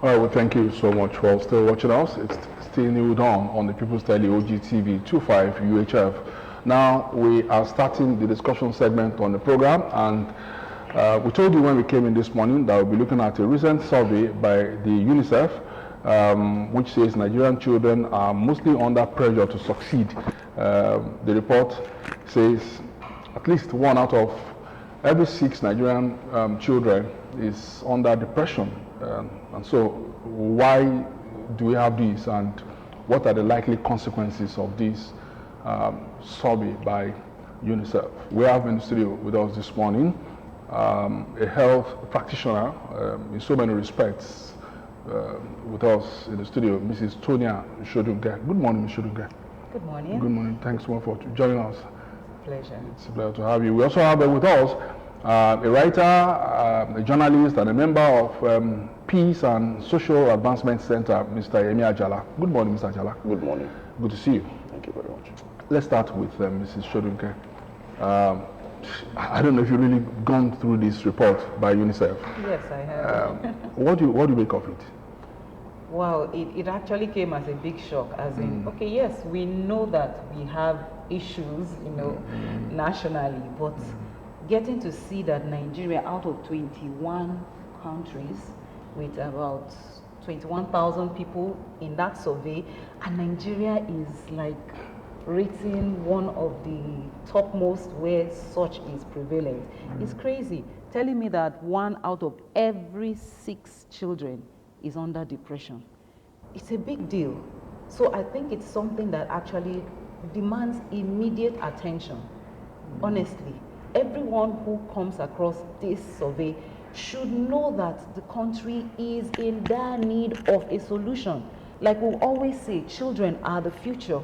All right, well, thank you so much for still watching us. It's still new dawn on the People's Tele OGTV 25 UHF. Now we are starting the discussion segment on the program, and we told you when we came in this morning that we'll be looking at a recent survey by the UNICEF, which says Nigerian children are mostly under pressure to succeed. The report says at least 1 out of every 6 Nigerian children is under depression. And so why do we have this, and what are the likely consequences of this survey by UNICEF? We have in the studio with us this morning a health practitioner in so many respects with us in the studio, Mrs. Tonia Shodunke. Good morning, Ms. Shodunke. Good morning. Good morning. Thanks so much for joining us. Pleasure. It's a pleasure to have you. We also have with us a writer, a journalist, and a member of Peace and Social Advancement Center, Mr. Yemi Ajala. Good morning, Mr. Ajala. Good morning. Good to see you. Thank you very much. Let's start with Mrs. Shodunke. I don't know if you've really gone through this report by UNICEF. Yes, I have. What do you make of it? Well, it actually came as a big shock, as in, okay, yes, we know that we have issues, nationally, but getting to see that Nigeria, out of 21 countries, with about 21,000 people in that survey, and Nigeria is like rating one of the topmost where such is prevalent. It's crazy. Telling me that 1 out of every 6 children is under depression. It's a big deal. So I think it's something that actually demands immediate attention. Honestly, everyone who comes across this survey should know that the country is in dire need of a solution. Like we always say, children are the future.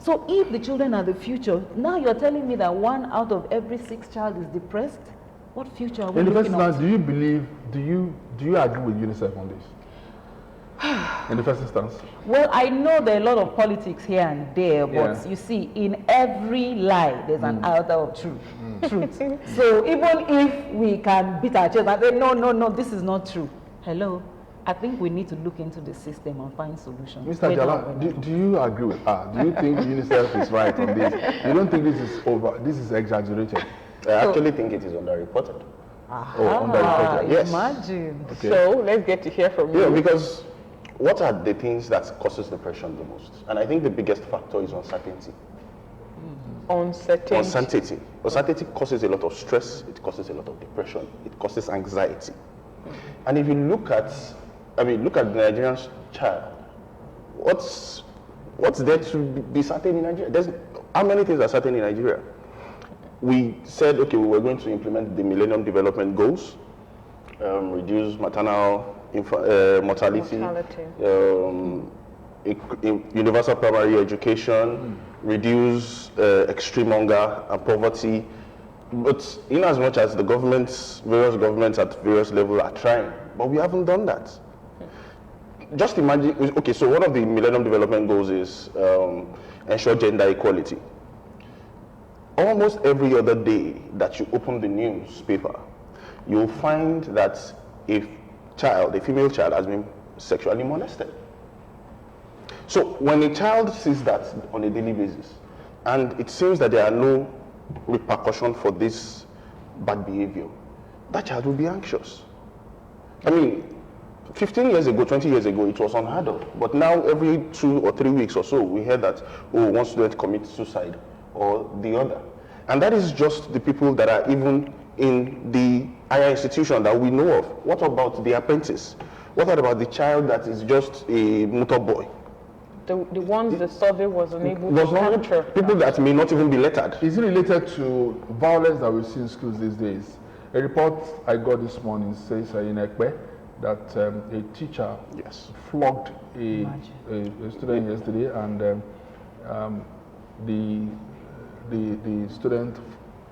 So if the children are the future, now you're telling me that 1 out of every 6 child is depressed? What future are we looking at? Do you agree with UNICEF on this? In the first instance? Well, I know there are a lot of politics here and there, but you see, in every lie, there's an iota of truth. So even if we can beat our chest and say, no, this is not true. Hello? I think we need to look into the system and find solutions. Mr. Ajala, do you agree with her? Do you think UNICEF is right on this? You don't think this is exaggerated? I actually think it is underreported. Underreported. Yes. Imagine. Okay. So let's get to hear from you. Yeah, because what are the things that causes depression the most? And I think the biggest factor is uncertainty. Uncertainty. Uncertainty causes a lot of stress, it causes a lot of depression, it causes anxiety. And if you look at the Nigerian child, what's there to be certain in Nigeria? How many things are certain in Nigeria? We said, okay, we were going to implement the Millennium Development Goals, reduce maternal mortality. Universal primary education, reduce extreme hunger and poverty. But in as much as various governments at various levels are trying, but we haven't done that. Just imagine, okay, so one of the Millennium Development Goals is ensure gender equality. Almost every other day that you open the newspaper, you'll find that a female child has been sexually molested. So when a child sees that on a daily basis, and it seems that there are no repercussions for this bad behavior, that child will be anxious. I mean, 15 years ago, 20 years ago, it was unheard of. But now every 2 or 3 weeks or so, we hear that, one student commits suicide or the other. And that is just the people that are even in the higher institution that we know of. What about the apprentice? What about the child that is just a motor boy? The ones the survey was unable to capture. People that may not even be lettered. Is it related to violence that we see in schools these days? A report I got this morning says in Ekpe that a teacher flogged a student yesterday, and the student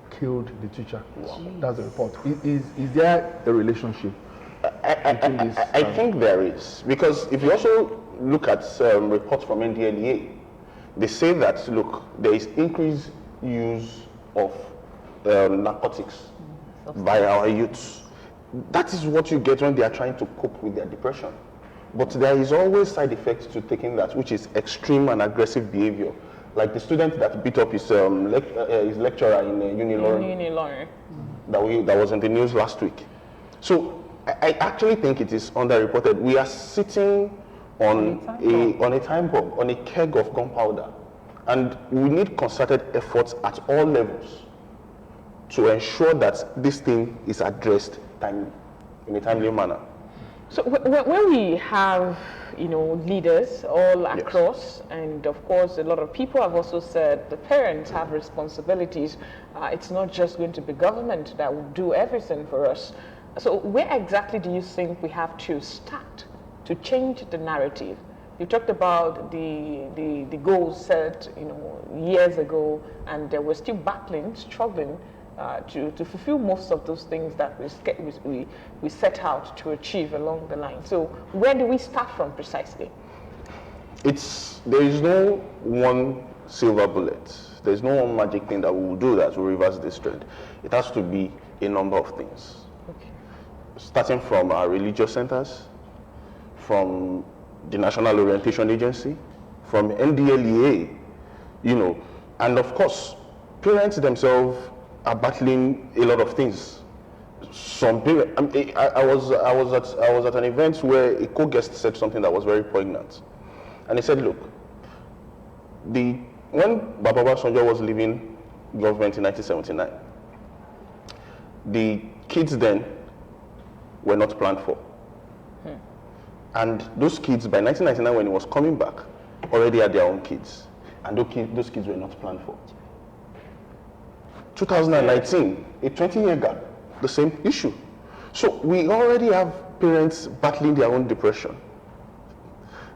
killed the teacher. Wow. That's the report. Is there a relationship between this? I think there is, because if you also look at reports from NDLEA, they say that, look, there is increased use of narcotics by our youths. that is what you get when they are trying to cope with their depression. But there is always side effects to taking that, which is extreme and aggressive behavior. Like the student that beat up his lecturer in Unilorin. That was in the news last week. So I actually think it is underreported. We are sitting on a time bomb, on a keg of gunpowder, and we need concerted efforts at all levels to ensure that this thing is addressed in a timely manner. So when we have, leaders all across, and of course a lot of people have also said the parents have responsibilities. It's not just going to be government that will do everything for us. So where exactly do you think we have to start to change the narrative? You talked about the goals set, years ago, and we're still battling, struggling to fulfill most of those things that we set out to achieve along the line. So where do we start from precisely? There is no one silver bullet. There's no one magic thing that will do that will reverse this trend. It has to be a number of things. Okay. Starting from our religious centers, from the National Orientation Agency, from NDLEA, and of course, parents themselves are battling a lot of things. Some parents, I was at an event where a co-guest said something that was very poignant, and he said, "Look, when Baba Obasanjo was leaving government in 1979, the kids then were not planned for, and those kids by 1999, when he was coming back, already had their own kids, and those kids were not planned for." 2019, a 20-year gap, the same issue. So we already have parents battling their own depression,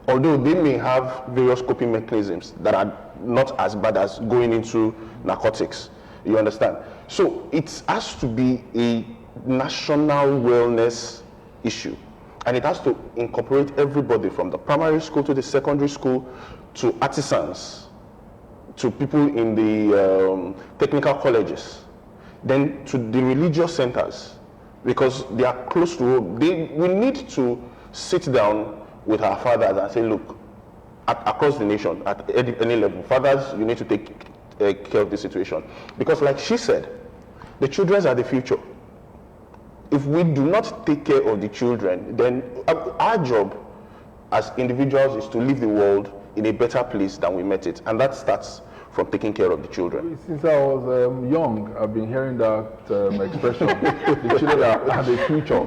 although they may have various coping mechanisms that are not as bad as going into narcotics. You understand? So it has to be a national wellness issue, and it has to incorporate everybody from the primary school to the secondary school to artisans, to people in the technical colleges, then to the religious centers, because they are close to home. We need to sit down with our fathers and say, look, across the nation, at any level, fathers, you need to take care of the situation. Because like she said, the children are the future. If we do not take care of the children, then our job as individuals is to leave the world in a better place than we met it, and that starts from taking care of the children. Since I was young, I've been hearing that expression, the children are the future.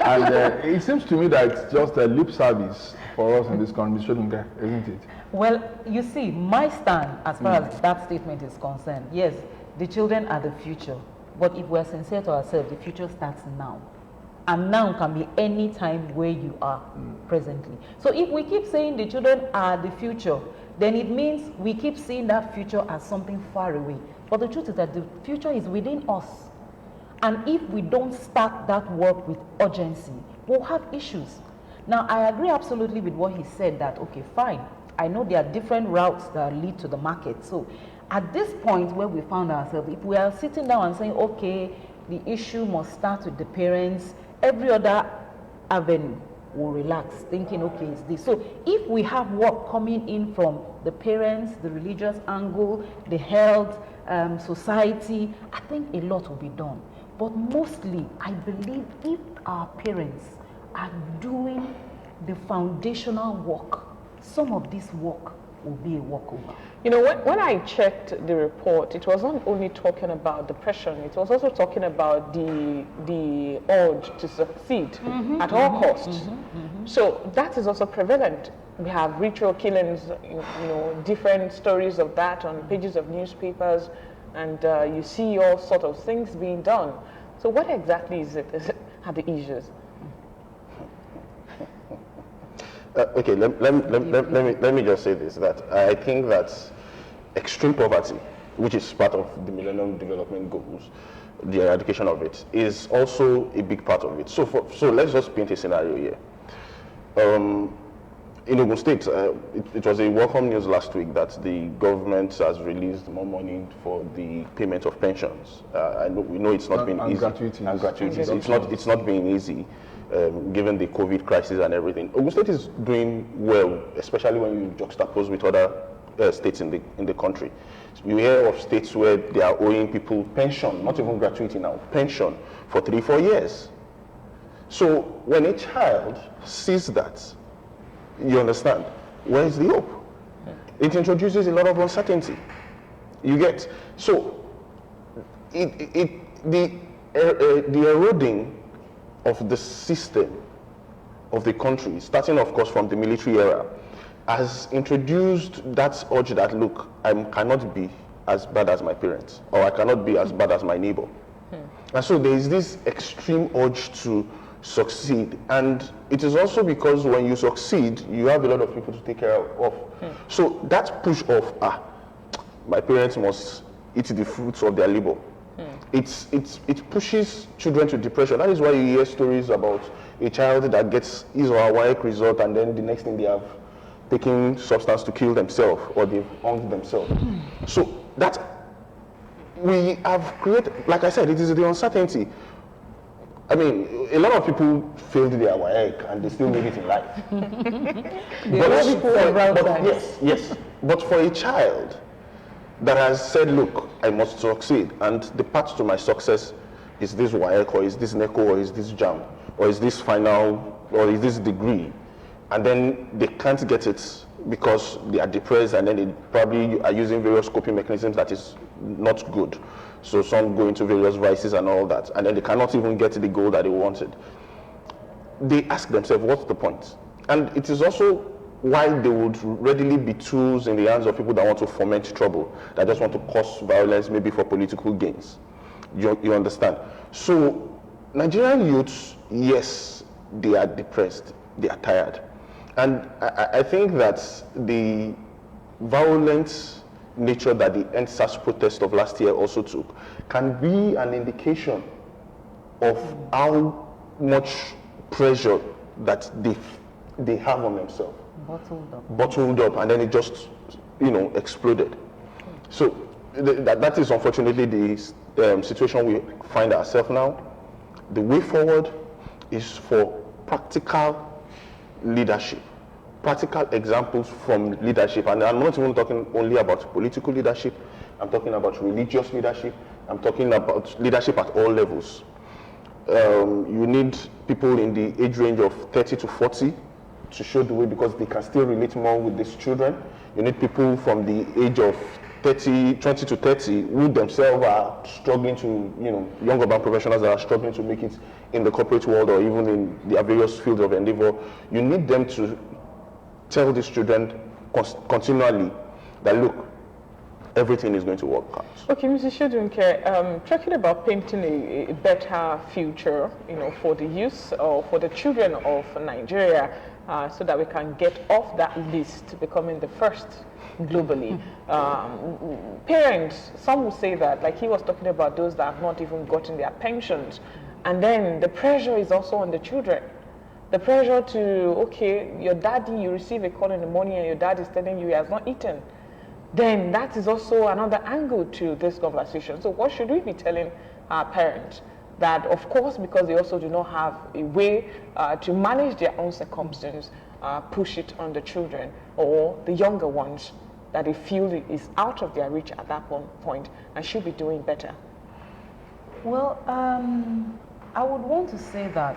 And it seems to me that it's just a lip service for us in this country, Shodunke, isn't it? Well, you see, my stand as far as that statement is concerned, yes, the children are the future. But if we're sincere to ourselves, the future starts now. And now can be any time where you are presently. So if we keep saying the children are the future, then it means we keep seeing that future as something far away. But the truth is that the future is within us. And if we don't start that work with urgency, we'll have issues. Now, I agree absolutely with what he said that, okay, fine. I know there are different routes that lead to the market. So at this point where we found ourselves, if we are sitting down and saying, okay, the issue must start with the parents, every other avenue will relax, thinking, okay, it's this. So if we have work coming in from the parents, the religious angle, the health, society, I think a lot will be done. But mostly, I believe if our parents are doing the foundational work, some of this work will be a walkover. You know, when I checked the report, it was not only talking about depression, it was also talking about the urge to succeed at all costs. So that is also prevalent. We have ritual killings, different stories of that on pages of newspapers, and you see all sorts of things being done. So what exactly are the issues? Okay, let me just say this, that I think that extreme poverty, which is part of the Millennium Development Goals, the eradication of it, is also a big part of it. So let's just paint a scenario here. in Ogun State, it was a welcome news last week that the government has released more money for the payment of pensions. We know it's not been easy. And gratuities. It's not been easy, given the COVID crisis and everything. Ogun State is doing well, especially when you juxtapose with other states in the country. So you hear of states where they are owing people pension, not even gratuity now, pension for 3-4 years. So when a child sees that, you understand, where is the hope? It introduces a lot of uncertainty. You get, so the eroding of the system of the country, starting of course from the military era, has introduced that urge that, look, I cannot be as bad as my parents, or I cannot be as bad as my neighbor. And so there is this extreme urge to succeed, and it is also because when you succeed, you have a lot of people to take care of. So that push of, my parents must eat the fruits of their labor. It pushes children to depression. That is why you hear stories about a child that gets his or her WAEC result, and then the next thing they have taken substance to kill themselves, or they've hanged themselves. So that we have created, like I said, it is the uncertainty. I mean, a lot of people failed their WAEC and they still made it in life. Yes. But for a child that has said, look, I must succeed, and the path to my success is this WAEC, or is this NECO, or is this JAM, or is this final, or is this degree, and then they can't get it because they are depressed, and then they probably are using various coping mechanisms that is not good. So some go into various vices and all that, and then they cannot even get the goal that they wanted. They ask themselves, what's the point? And it is also why they would readily be tools in the hands of people that want to foment trouble, that just want to cause violence, maybe for political gains. You understand? So Nigerian youths, yes, they are depressed, they are tired. And I think that the violent nature that the EndSARS protest of last year also took can be an indication of how much pressure that they have on themselves. Bottled up, and then it just, exploded. So that is unfortunately the situation we find ourselves now. The way forward is for practical leadership, practical examples from leadership, and I'm not even talking only about political leadership. I'm talking about religious leadership. I'm talking about leadership at all levels. You need people in the age range of 30 to 40 to show the way, because they can still relate more with these children. You need people from the age of 20 to 30 who themselves are struggling to, young urban professionals that are struggling to make it in the corporate world or even in their various fields of endeavor. You need them to tell these children continually that, look, everything is going to work out. Okay, Mrs. Shodunke, talking about painting a better future, for the youth or for the children of Nigeria, so that we can get off that list, becoming the first globally. Parents, some will say that, like he was talking about those that have not even gotten their pensions, and then the pressure is also on the children. The pressure to, okay, your daddy, you receive a call in the morning and your dad is telling you he has not eaten. Then that is also another angle to this conversation. So what should we be telling our parents? That, of course, because they also do not have a way to manage their own circumstances, push it on the children or the younger ones that they feel is out of their reach at that point and should be doing better. Well, I would want to say that,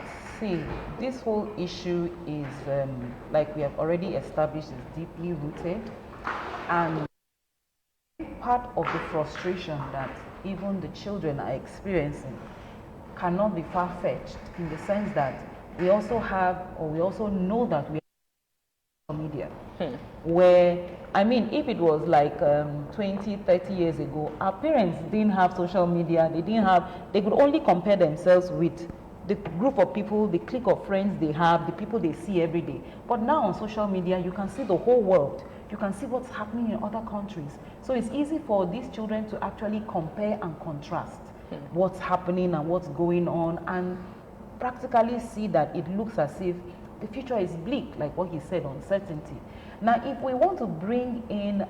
this whole issue is, like we have already established, is deeply rooted, and part of the frustration that even the children are experiencing cannot be far-fetched, in the sense that we also know that we have media, where, if it was like 20, 30 years ago, our parents didn't have social media, they could only compare themselves with the group of people, the clique of friends they have, the people they see every day. But now on social media, you can see the whole world. You can see what's happening in other countries. So it's easy for these children to actually compare and contrast what's happening and what's going on, and practically see that it looks as if the future is bleak, like what he said, uncertainty. Now, if we want to bring in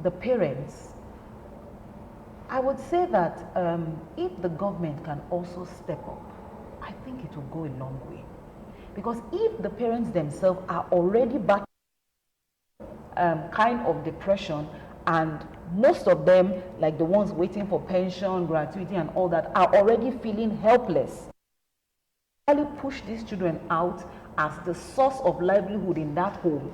the parents, I would say that if the government can also step up, I think it will go a long way. Because if the parents themselves are already back kind of depression, and most of them, like the ones waiting for pension, gratuity and all that, are already feeling helpless, really push these children out as the source of livelihood in that home,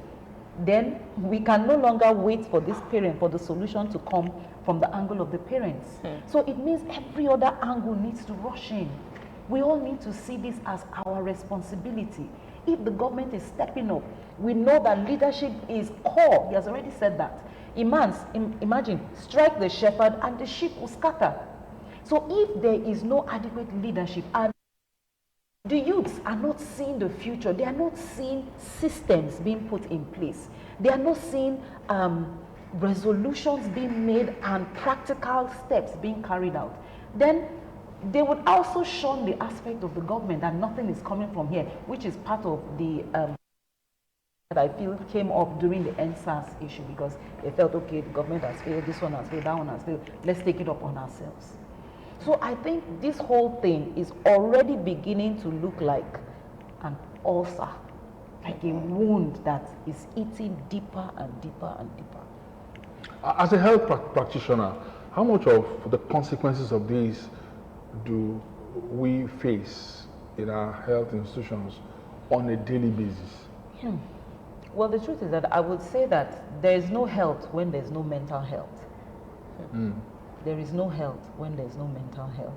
then we can no longer wait for this parent, for the solution to come from the angle of the parents. So it means every other angle needs to rush in. We all need to see this as our responsibility. If the government is stepping up, we know that leadership is core. He has already said that. Imagine, strike the shepherd and the sheep will scatter. So if there is no adequate leadership and the youths are not seeing the future, they are not seeing systems being put in place, they are not seeing resolutions being made and practical steps being carried out, then they would also shun the aspect of the government that nothing is coming from here, which is part of the that I feel came up during the NSAS issue, because they felt, okay, the government has failed, this one has failed, that one has failed, let's take it up on ourselves. So I think this whole thing is already beginning to look like an ulcer, like a wound that is eating deeper and deeper and deeper. As a health practitioner, how much of the consequences of this do we face in our health institutions on a daily basis? Well, the truth is that I would say that there is no health when there's no mental health. There is no health when there's no mental health.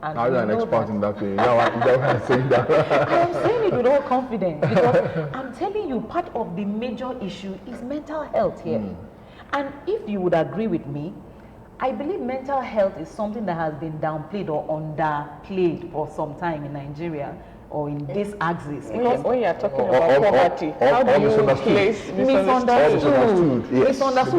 And are you an expert in that way? I'm saying that. I am saying it with all confidence, because I'm telling you, part of the major issue is mental health here. And if you would agree with me, I believe mental health is something that has been downplayed or underplayed for some time in Nigeria, or in this axis. When you're talking about poverty, how do you place misunderstood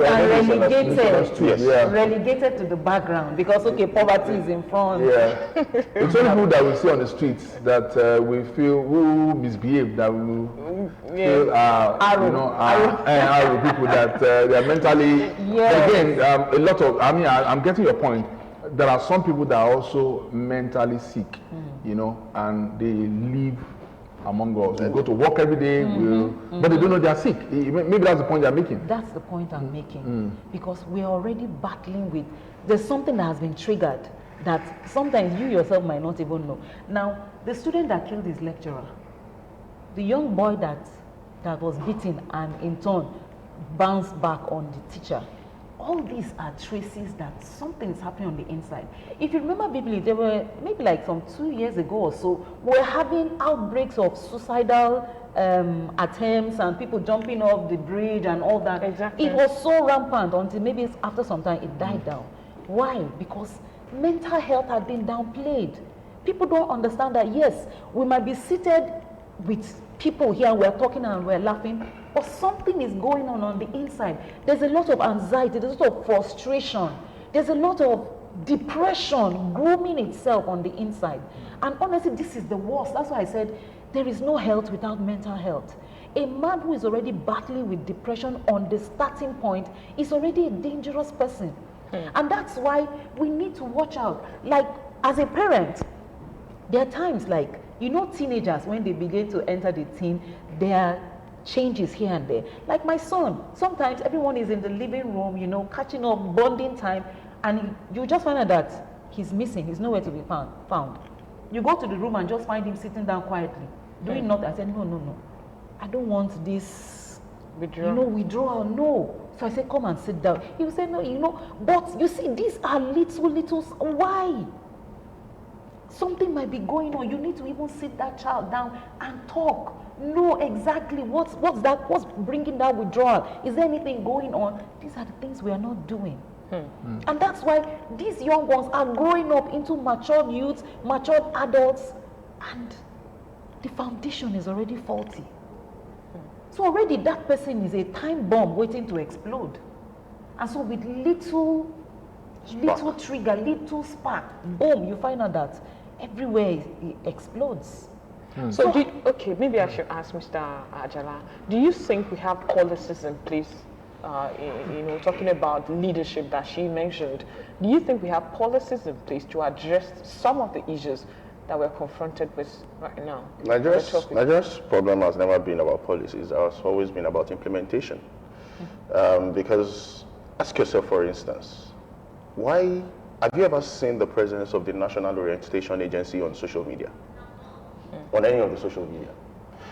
and relegated to the background, because okay, poverty is in front. It's only people that we see on the streets that we feel who misbehave, that we feel arrow people that they are mentally. Again, a lot of. I mean, I'm getting your point. There are some people that are also mentally sick, and they live among us. We go to work every day, but they don't know they are sick. Maybe that's the point they're making. That's the point I'm making. Because we're already battling with, there's something that has been triggered that sometimes you yourself might not even know. Now, the student that killed his lecturer, the young boy that was beaten and in turn bounced back on the teacher, all these are traces that something is happening on the inside. If you remember vividly, there were maybe like some 2 years ago or so, we're having outbreaks of suicidal attempts and people jumping off the bridge and all that. Exactly. It was so rampant until maybe after some time it died down. Why? Because mental health had been downplayed. People don't understand that, yes, we might be seated with people here, we're talking and we're laughing, but something is going on the inside. There's a lot of anxiety, there's a lot of frustration, there's a lot of depression grooming itself on the inside. And honestly, this is the worst. That's why I said there is no health without mental health. A man who is already battling with depression on the starting point is already a dangerous person. And that's why we need to watch out. Like, as a parent, there are times like, teenagers, when they begin to enter the teen, there are changes here and there. Like my son, sometimes everyone is in the living room, catching up, bonding time, and you just find out that he's missing, he's nowhere to be found. You go to the room and just find him sitting down quietly, doing nothing. I said, no, I don't want this withdrawal, no. So I said, come and sit down. He will say, no, but you see, these are little, why? Something might be going on. You need to even sit that child down and talk. Know exactly what's bringing that withdrawal. Is there anything going on? These are the things we are not doing. And that's why these young ones are growing up into matured youths, matured adults, and the foundation is already faulty. So already that person is a time bomb waiting to explode. And so with little trigger, little spark, boom, you find out that everywhere it explodes. So, okay, maybe I should ask Mr. Ajala, do you think we have policies in place, talking about leadership that she mentioned, do you think we have policies in place to address some of the issues that we're confronted with right now? Nigeria's problem has never been about policies. It has always been about implementation. Because ask yourself, for instance, why have you ever seen the presence of the National Orientation Agency on social media? On any of the social media?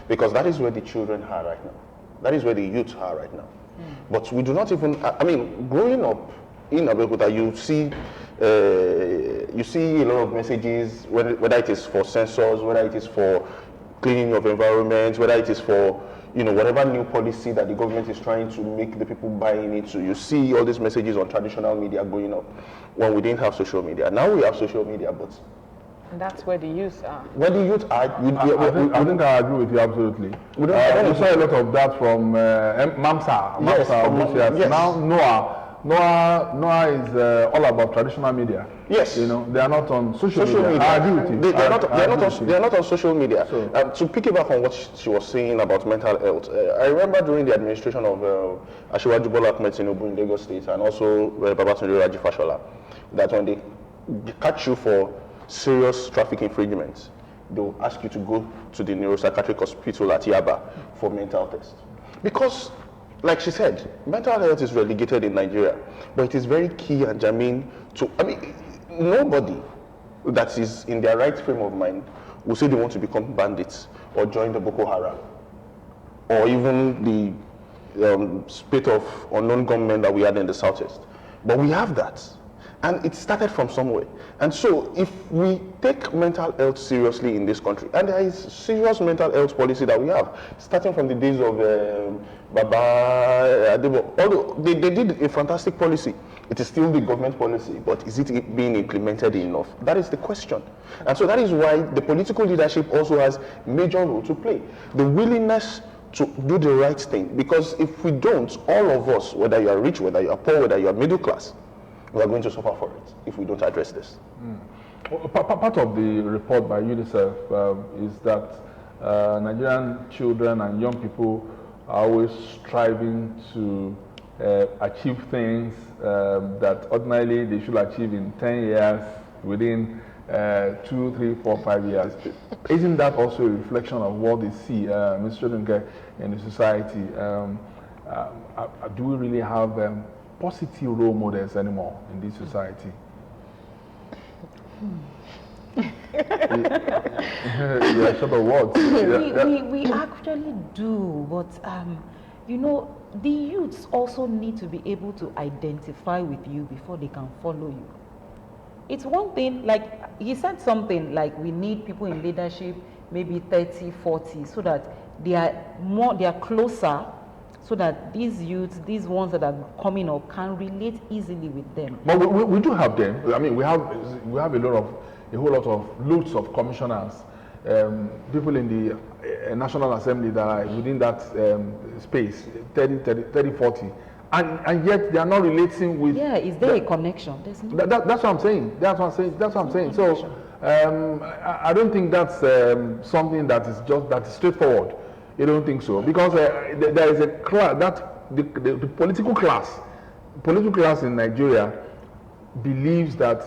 Because that is where the children are right now. That is where the youth are right now. But we do not even, I mean, growing up in Abeokuta, you see a lot of messages, whether it is for sensors, whether it is for cleaning of environments, whether it is for whatever new policy that the government is trying to make the people buy into. You see all these messages on traditional media going up when we didn't have social media. Now we have social media, but and that's where the youth are. Where the youth are, I think I agree with you absolutely. We saw a lot of that from Mamsa. Yes. Now Noah is all about traditional media. Yes. They are not on social media. I agree with you. They are not on social media. So, to piggyback on what she was saying about mental health, I remember during the administration of Asiwaju Bola Ahmed Tinubu in Lagos State and also Babatunde Raji Fashola, that when they catch you for serious traffic infringements, they'll ask you to go to the neuropsychiatric hospital at Yaba for mental test. Because, like she said, mental health is relegated in Nigeria, but it is very key and germane to, nobody that is in their right frame of mind will say they want to become bandits or join the Boko Haram or even the spate of unknown gunmen that we had in the southeast. But we have that. And it started from somewhere. And so if we take mental health seriously in this country, and there is serious mental health policy that we have, starting from the days of Baba Adebo, although they did a fantastic policy, it is still the government policy, but is it being implemented enough? That is the question. And so that is why the political leadership also has a major role to play. The willingness to do the right thing. Because if we don't, all of us, whether you are rich, whether you are poor, whether you are middle class, we are going to suffer for it if we don't address this. Well, part of the report by UNICEF is that Nigerian children and young people are always striving to achieve things that ordinarily they should achieve in 10 years within 2, 3, 4, 5 years. Isn't that also a reflection of what they see, Mr. Shodunke, in the society? Do we really have positive role models anymore in this society? Yeah, short of words. We actually do, but the youths also need to be able to identify with you before they can follow you. It's one thing, like he said something like we need people in leadership, maybe 30, 40, so that they are closer, so that these youths, these ones that are coming up, can relate easily with them. But we do have them. I mean, we have a whole lot of loads of commissioners, people in the National Assembly that are within that space, 30, 40. And yet they are not relating with. Yeah, is there a connection? There's no that's what I'm saying. That's what I'm saying. So I don't think that's something that is straightforward. You don't think so? Because there is a class that the political class in Nigeria believes that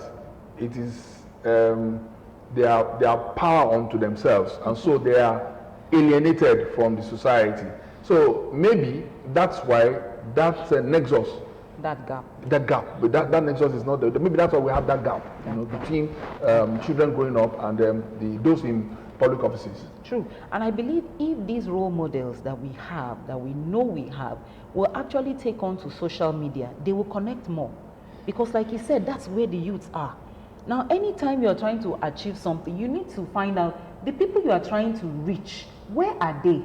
it is they are power unto themselves, and so they are alienated from the society. So maybe that's why that nexus, that gap, but that nexus is not there. Maybe that's why we have that gap, between children growing up and those in public offices. True. And I believe if these role models that we know we have, will actually take on to social media, they will connect more. Because like you said, that's where the youths are. Now, anytime you're trying to achieve something, you need to find out the people you are trying to reach, where are they?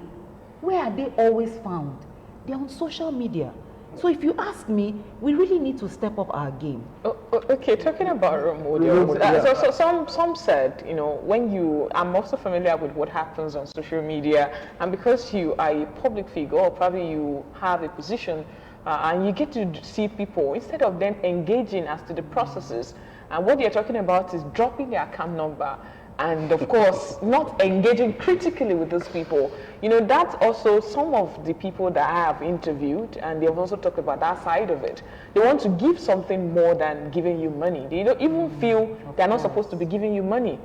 Where are they always found? They're on social media. So if you ask me, we really need to step up our game. Okay, talking about role models. So some said, when I'm also familiar with what happens on social media, and because you are a public figure, or probably you have a position, and you get to see people, instead of them engaging as to the processes, and what you're talking about is dropping their account number, and of course not engaging critically with those people. You know, that's also some of the people that I have interviewed, and they've also talked about that side of it. They want to give something more than giving you money. They don't even feel they're not supposed to be giving you money.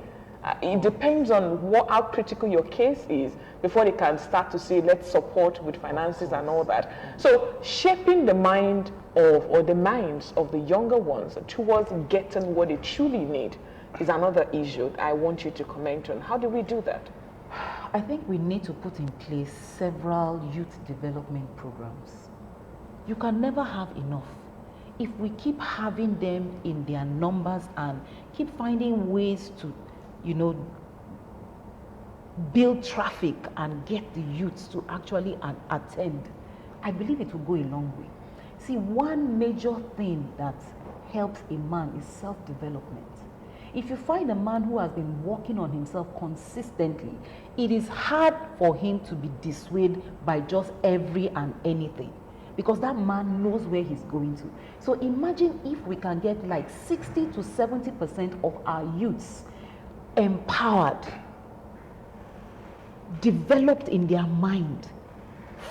It depends on how critical your case is before they can start to say, let's support with finances and all that. So shaping the mind of, or the minds of the younger ones towards getting what they truly need is another issue I want you to comment on. How do we do that? I think we need to put in place several youth development programs. You can never have enough. If we keep having them in their numbers and keep finding ways to, you know, build traffic and get the youths to actually attend, I believe it will go a long way. See, one major thing that helps a man is self-development. If you find a man who has been working on himself consistently, it is hard for him to be dissuaded by just every and anything, because that man knows where he's going to. So imagine if we can get like 60 to 70% of our youths empowered, developed in their mind,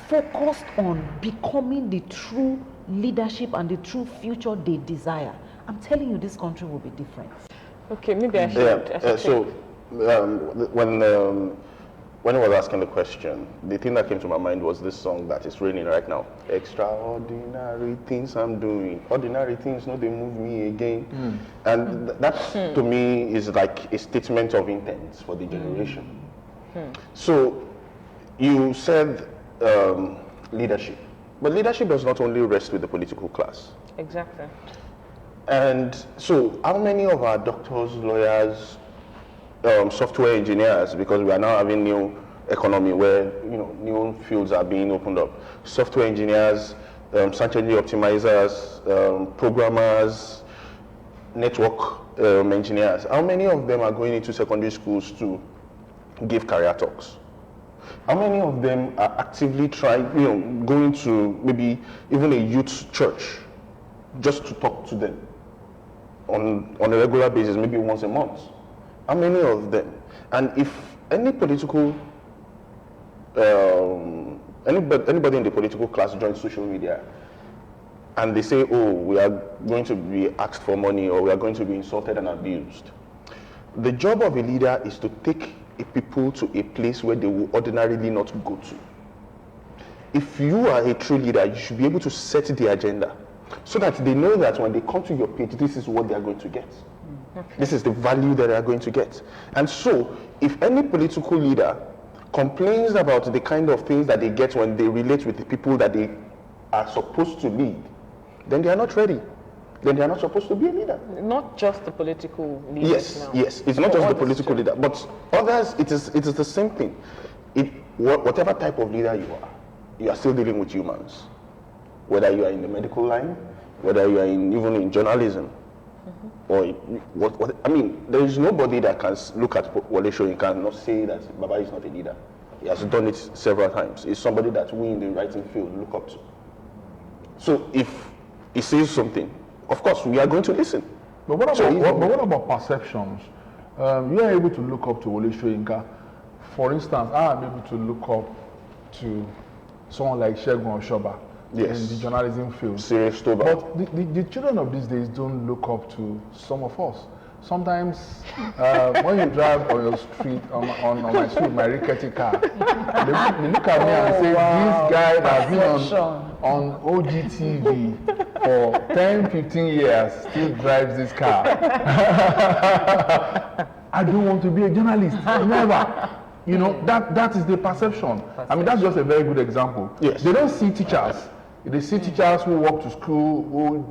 focused on becoming the true leadership and the true future they desire. I'm telling you, this country will be different. Okay, maybe I should. So when I was asking the question, the thing that came to my mind was this song that is raining right now. Extraordinary things I'm doing. Ordinary things, no, they move me again. And that to me is like a statement of intent for the generation. So you said leadership. But leadership does not only rest with the political class. Exactly. And so how many of our doctors, lawyers, software engineers, because we are now having new economy where, you know, new fields are being opened up. Software engineers, search engine optimizers, programmers, network engineers. How many of them are going into secondary schools to give career talks? How many of them are actively trying, you know, going to maybe even a youth church just to talk to them on a regular basis, maybe once a month? How many of them? And if any political, anybody in the political class joins social media and they say, oh, we are going to be asked for money or we are going to be insulted and abused, the job of a leader is to take a people to a place where they will ordinarily not go to. If you are a true leader, you should be able to set the agenda so that they know that when they come to your page, this is what they are going to get. Okay. This is the value that they are going to get. And so, if any political leader complains about the kind of things that they get when they relate with the people that they are supposed to lead, then they are not ready. Then they are not supposed to be a leader. Not just the political leaders. Yes, now. yes. It's not just the political leader, but others. It is the same thing. Whatever type of leader you are still dealing with humans. Whether you are in the medical line, whether you are even in journalism, or what I mean, there is nobody that can look at Wole Soyinka and not say that Baba is not a leader. He has done it several times. He's somebody that we in the writing field look up to. So if he says something, of course we are going to listen. But what about perceptions? You are able to look up to Wole Soyinka. For instance, I am able to look up to someone like Segun Oshoba. Yes. In the journalism field. Serious story. But the children of these days don't look up to some of us. Sometimes when you drive on your street, on my street, my rickety car, they look at me and say, wow, this guy has been on OGTV for 10, 15 years, still drives this car. I don't want to be a journalist, never. You know, that is the perception. I mean, that's just a very good example. Yes. They don't see teachers. They see teachers who walk to school, who,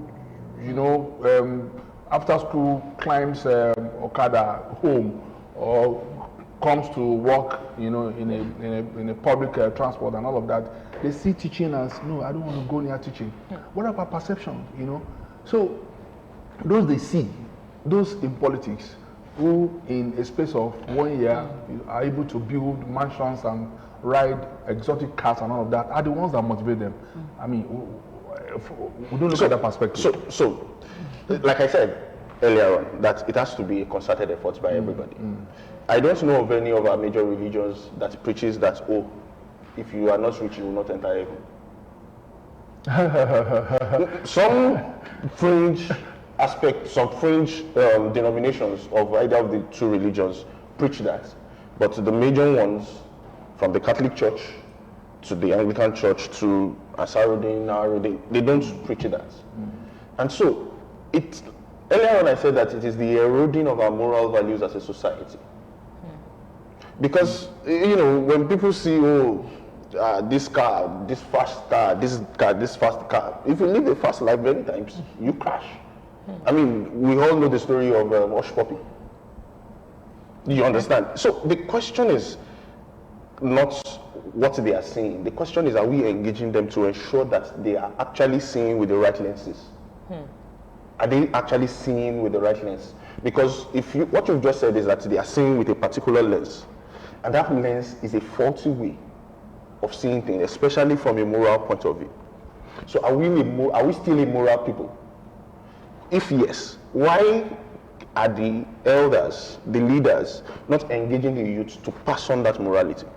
you know, after school climbs Okada home or comes to work, you know, in a public transport and all of that. They see teaching as, no, I don't want to go near teaching. What about perception, you know? So those they see, those in politics, who in a space of 1 year are able to build mansions and ride exotic cars and all of that, are the ones that motivate them. I mean, we don't look at that perspective. So, like I said, earlier on, that it has to be a concerted effort by everybody. I don't know of any of our major religions that preaches that, oh, if you are not rich, you will not enter heaven. Some fringe aspects, some fringe denominations of either of the two religions preach that. But the major ones, from the Catholic Church to the Anglican Church to Asarudin, they don't preach that. And so, earlier on I said that it is the eroding of our moral values as a society. Because, you know, when people see, oh, this car, this fast car, this fast car, if you live a fast life many times, you crash. I mean, we all know the story of Osh Poppy. You understand? So the question is not what they are saying. The question is, are we engaging them to ensure that they are actually seeing with the right lenses? Are they actually seeing with the right lens? Because what you've just said is that they are seeing with a particular lens, and that lens is a faulty way of seeing things, especially from a moral point of view. So are we still immoral people? If yes, why are the elders, the leaders, not engaging the youth to pass on that morality?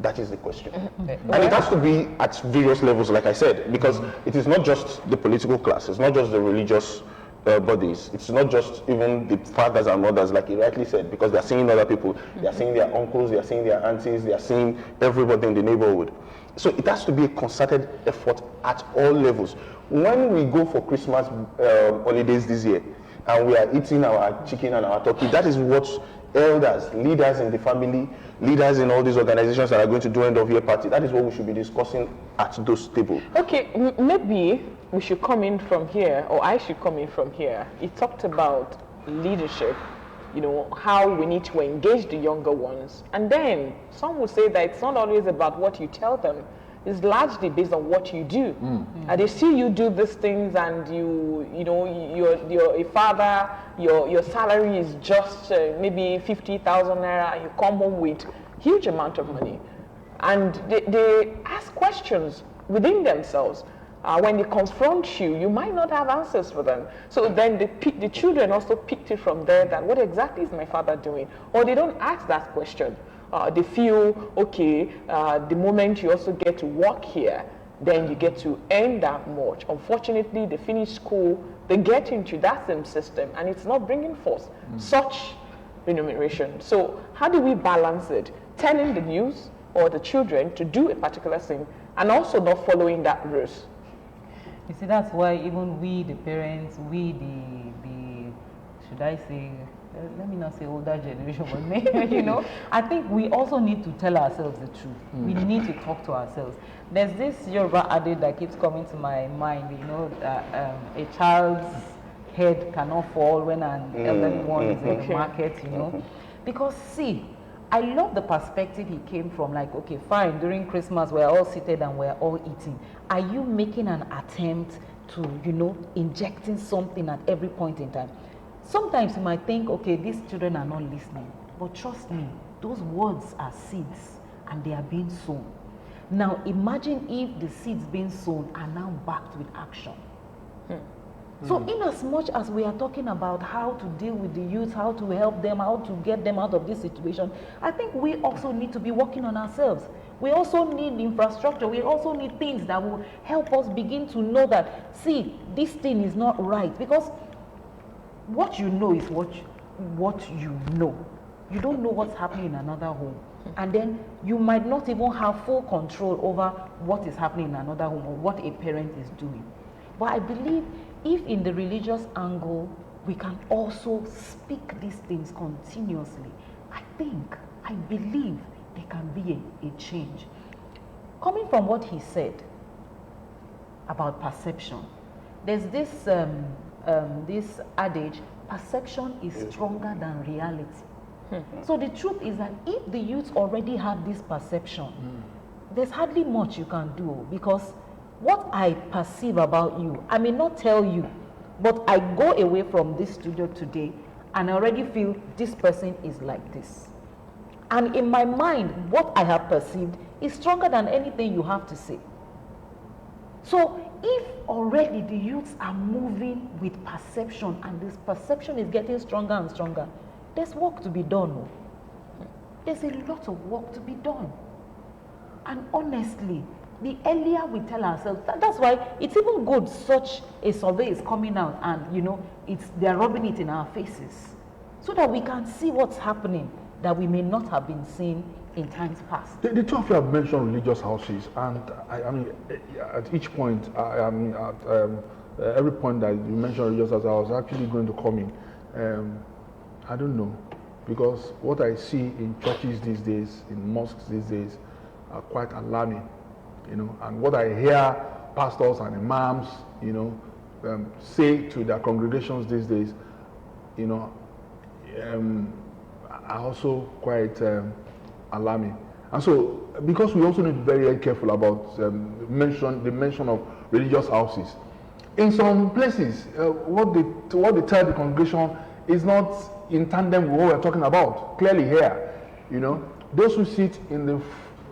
That is the question. And it has to be at various levels, like I said, because it is not just the political class, it's not just the religious bodies, it's not just even the fathers and mothers, like he rightly said, because they are seeing other people, they are seeing their uncles, they are seeing their aunties, they are seeing everybody in the neighborhood. So it has to be a concerted effort at all levels. When we go for Christmas holidays this year, and we are eating our chicken and our turkey, that is what elders, leaders in the family, leaders in all these organizations that are going to do end of year party, that is what we should be discussing at those tables. Okay, maybe we should come in from here, or I should come in from here. You talked about leadership, you know, how we need to engage the younger ones. And then some would say that it's not always about what you tell them. It's largely based on what you do. And they see you do these things, and you're a father, your salary is just maybe 50,000 naira, and you come home with huge amount of money. And they ask questions within themselves. When they confront you, you might not have answers for them. So then the children also picked it from there, that what exactly is my father doing? Or they don't ask that question. They feel, okay, the moment you also get to work here, then you get to earn that much. Unfortunately, they finish school, they get into that same system, and it's not bringing forth such remuneration. So how do we balance it? Telling the youth or the children to do a particular thing, and also not following that rules. You see, that's why even we, the parents, we, the should I say, let me not say older generation, but maybe, you know, I think we also need to tell ourselves the truth. We need to talk to ourselves. There's this Yoruba adage that keeps coming to my mind, you know, that a child's head cannot fall when an elderly one is in the market, you know. Because see, I love the perspective he came from, like, okay, fine, during Christmas we're all seated and we're all eating. Are you making an attempt to, you know, injecting something at every point in time? Sometimes you might think, okay, these children are not listening, but trust me, those words are seeds and they are being sown. Now imagine if the seeds being sown are now backed with action. So in as much as we are talking about how to deal with the youth, how to help them, how to get them out of this situation, I think we also need to be working on ourselves. We also need infrastructure. We also need things that will help us begin to know that, see, this thing is not right. Because what you know is what you know. You don't know what's happening in another home. And then you might not even have full control over what is happening in another home or what a parent is doing. But I believe if in the religious angle, we can also speak these things continuously, I believe there can be a change. Coming from what he said about perception, there's this this adage, perception is stronger than reality. So the truth is that if the youth already have this perception, there's hardly much you can do, because what I perceive about you, I may not tell you, but I go away from this studio today and I already feel this person is like this. And in my mind, what I have perceived is stronger than anything you have to say. So if already the youths are moving with perception, and this perception is getting stronger and stronger, there's work to be done. There's a lot of work to be done. And honestly, the earlier we tell ourselves, that's why it's even good such a survey is coming out and, you know, they're rubbing it in our faces so that we can see what's happening that we may not have been seeing in times past. The two of you have mentioned religious houses, and I mean, at each point, every point that you mentioned religious houses, I was actually going to come in. I don't know, because what I see in churches these days, in mosques these days, are quite alarming, you know, and what I hear pastors and imams, you know, say to their congregations these days, you know, are also quite alarming. And so, because we also need to be very, very careful about the mention of religious houses. In some places, what they tell the congregation is not in tandem with what we're talking about. Clearly here, you know, those who sit in the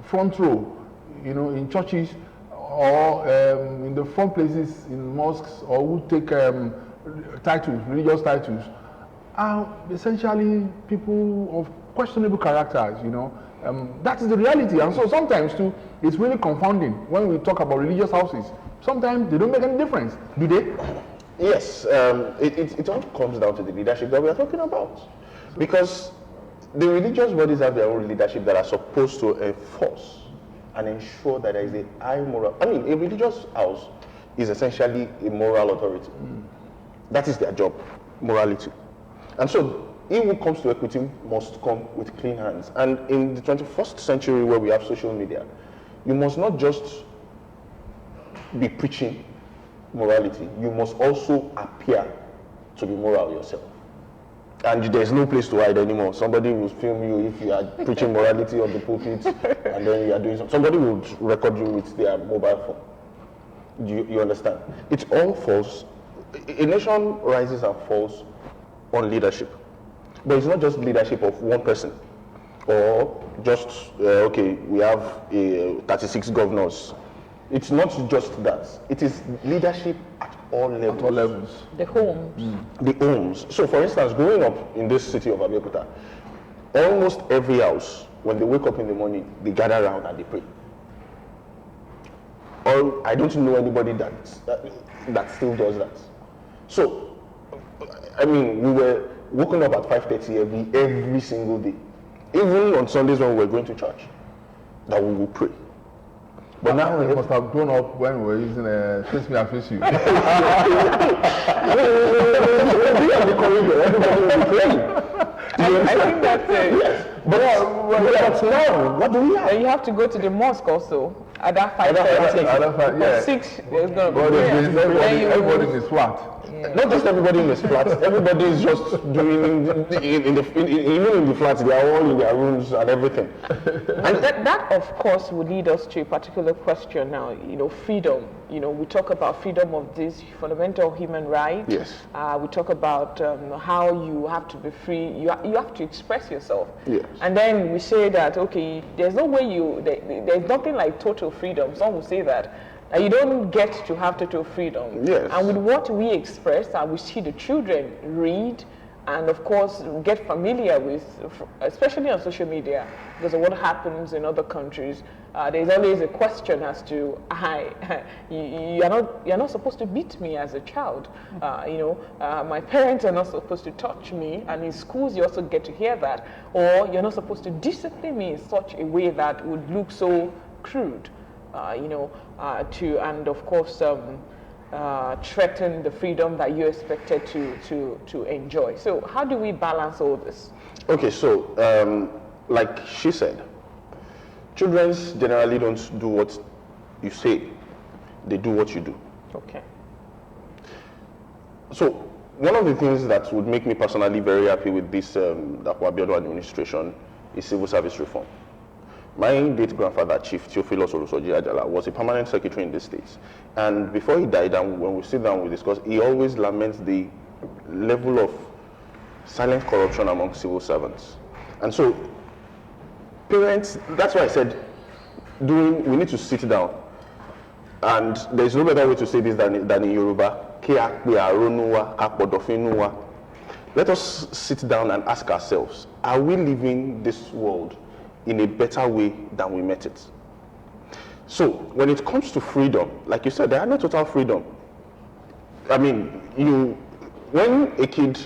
front row, you know, in churches or in the front places in mosques, or who take titles, religious titles, are essentially people of questionable characters, you know. That is the reality, and so sometimes too, it's really confounding when we talk about religious houses. Sometimes they don't make any difference, do they? Yes, it all comes down to the leadership that we are talking about, because the religious bodies have their own leadership that are supposed to enforce and ensure that there is a high moral. I mean, a religious house is essentially a moral authority. That is their job, morality. And so, he who comes to equity must come with clean hands. And in the 21st century, where we have social media, you must not just be preaching morality, you must also appear to be moral yourself. And there's no place to hide anymore. Somebody will film you if you are preaching morality on the pulpit, and then you are doing something. Somebody will record you with their mobile phone. You understand? It all falls. A nation rises and falls on leadership. But it's not just leadership of one person, or just, okay, we have 36 governors. It's not just that. It is leadership at all levels. At all levels. The homes. The homes. So, for instance, growing up in this city of Abeokuta, almost every house, when they wake up in the morning, they gather around and they pray. Or I don't know anybody that still does that. So, I mean, we were woken up at 5:30 every single day, even on Sundays when we were going to church, that we will pray. But now we must have grown up when we were using face me and face you. I think that's it. Yes. But now, what do we have? And you have to go to the mosque also at that 5:30. Yeah. 6 is going to be everybody is flat. Yeah. Not just everybody in the flats. Everybody is just doing even in the flats. They are all in their rooms and everything. And that of course would lead us to a particular question now. You know, freedom. You know, we talk about freedom of this fundamental human right. Yes. We talk about how you have to be free. You have to express yourself. Yes. And then we say that okay, there's no way there's nothing like total freedom. Some will say that. You don't get to have total freedom. Yes. And with what we express, we see the children read and of course get familiar with, especially on social media, because of what happens in other countries. There's always a question as to, you're not supposed to beat me as a child. My parents are not supposed to touch me, and in schools you also get to hear that. Or you're not supposed to discipline me in such a way that would look so crude. And of course threaten the freedom that you're expected to enjoy. So how do we balance all this? Okay, so like she said, children generally don't do what you say, they do what you do. Okay. So one of the things that would make me personally very happy with this Dapo Abiodun administration is civil service reform. My great-grandfather, Chief Theophilus Olusoji Ajala, was a permanent secretary in the States. And before he died, and when we sit down, we discuss, he always laments the level of silent corruption among civil servants. And so, parents, that's why I said, we need to sit down And there's no better way to say this than in Yoruba. Let us sit down and ask ourselves, are we living this world in a better way than we met it? So, when it comes to freedom, like you said, there are no total freedom. I mean, when a kid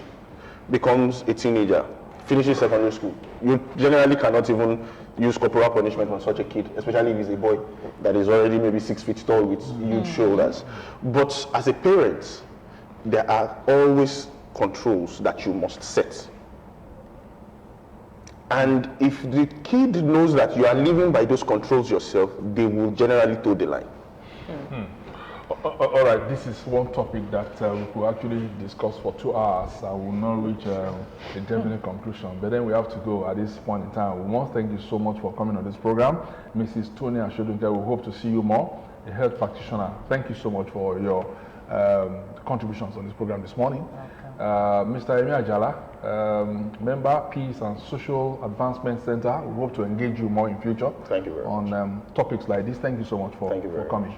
becomes a teenager, finishes secondary school, you generally cannot even use corporal punishment on such a kid, especially if he's a boy that is already maybe 6 feet tall with huge shoulders. But as a parent, there are always controls that you must set. And if the kid knows that you are living by those controls yourself, they will generally toe the line. All right, this is one topic that we could actually discuss for 2 hours. I will not reach a definite conclusion, but then we have to go at this point in time. We want to thank you so much for coming on this program. Mrs. Tonia Shodunke, we hope to see you more, a health practitioner. Thank you so much for your contributions on this program this morning. Mr. Yemi Ajala, member, Peace and Social Advancement Center. We hope to engage you more in future. Thank you very much. On topics like this. Thank you so much for coming.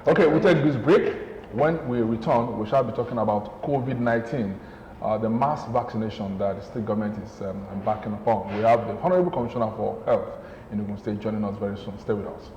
Okay, we'll take this break. When we return, we shall be talking about COVID-19, the mass vaccination that the state government is embarking upon. We have the Honorable Commissioner for Health in Ogun State joining us very soon. Stay with us.